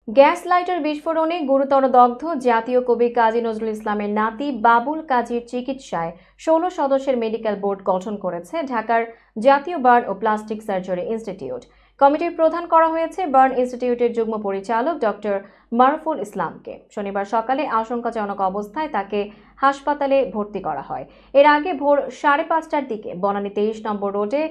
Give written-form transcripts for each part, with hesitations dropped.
Gas lighter বিস্ফোরণে গুরুতর দগ্ধ জাতীয় কবি কাজী নজরুল ইসলামের নাতি বাবুল কাজীর চিকিৎসায় ১৬ সদস্যের মেডিকেল বোর্ড গঠন করেছে ঢাকার জাতীয় বার্ন ও প্লাস্টিক সার্জারি ইনস্টিটিউট। কমিটির প্রধান করা হয়েছে বার্ন ইনস্টিটিউটের যুগ্ম পরিচালক ডক্টর মারুফুল ইসলামকে। শনিবার সকালে আশঙ্কাজনক অবস্থায় তাকে হাসপাতালে ভর্তি করা হয়। এর আগে ভোর ৫:৩০টার দিকে বনানী ২৩ নম্বর রোডে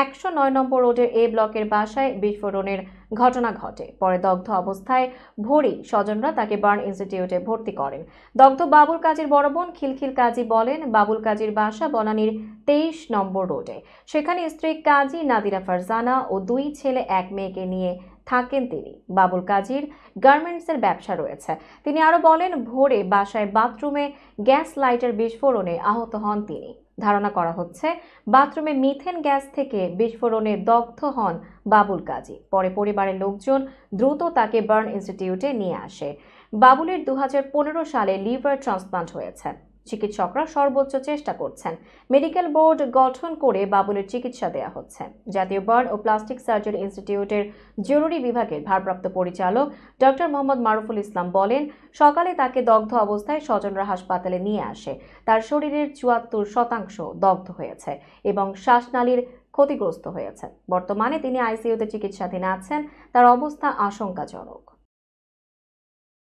১০৯ নম্বর রোডের এ ব্লকের বাসায় বিস্ফোরণের ঘটনা ঘটে। পরে দগ্ধ অবস্থায় ভোরেই স্বজনরা তাকে বার্ন ইনস্টিটিউটে ভর্তি করেন। দগ্ধ বাবুল কাজীর বড় বোন খিলখিল কাজী বলেন, বাবুল কাজীর বাসা বনানীর ২৩ নম্বর রোডে। সেখানে স্ত্রী কাজী নাদিরা ফারজানা ও ২ ছেলে ১ মেয়েকে নিয়ে থাকেন তিনি। বাবুল কাজীর গার্মেন্টসের ব্যবসা রয়েছে। তিনি আরো বলেন, ভোরে বাসায় বাথরুমে গ্যাস লাইটার বিস্ফোরণে আহত হন তিনি। ধারণা করা হচ্ছে বাথরুমে মিথেন গ্যাস থেকে বিস্ফোরণে দগ্ধ হন বাবুল কাজী। পরে পরিবারের লোকজন দ্রুত তাকে বার্ন ইনস্টিটিউটে নিয়ে আসে। বাবুলের ২০১৫ সালে লিভার ট্রান্সপ্লান্ট হয়েছে। চিকিৎসকরা সর্বোচ্চ চেষ্টা করছেন। মেডিকেল বোর্ড গঠন করে বাবুলের চিকিৎসা দেওয়া হচ্ছে। জাতীয় বার্ন ও প্লাস্টিক সার্জারি ইনস্টিটিউটের জরুরি বিভাগের ভারপ্রাপ্ত পরিচালক ডক্টর মোহাম্মদ মারুফুল ইসলাম বলেন, সকালে তাকে দগ্ধ অবস্থায় স্বজনরা হাসপাতালে নিয়ে আসে। তার শরীরের ৭৪% দগ্ধ হয়েছে এবং শ্বাসনালীর ক্ষতিগ্রস্ত হয়েছে। বর্তমানে তিনি আইসিইউতে চিকিৎসাধীন আছেন। তার অবস্থা আশঙ্কাজনক।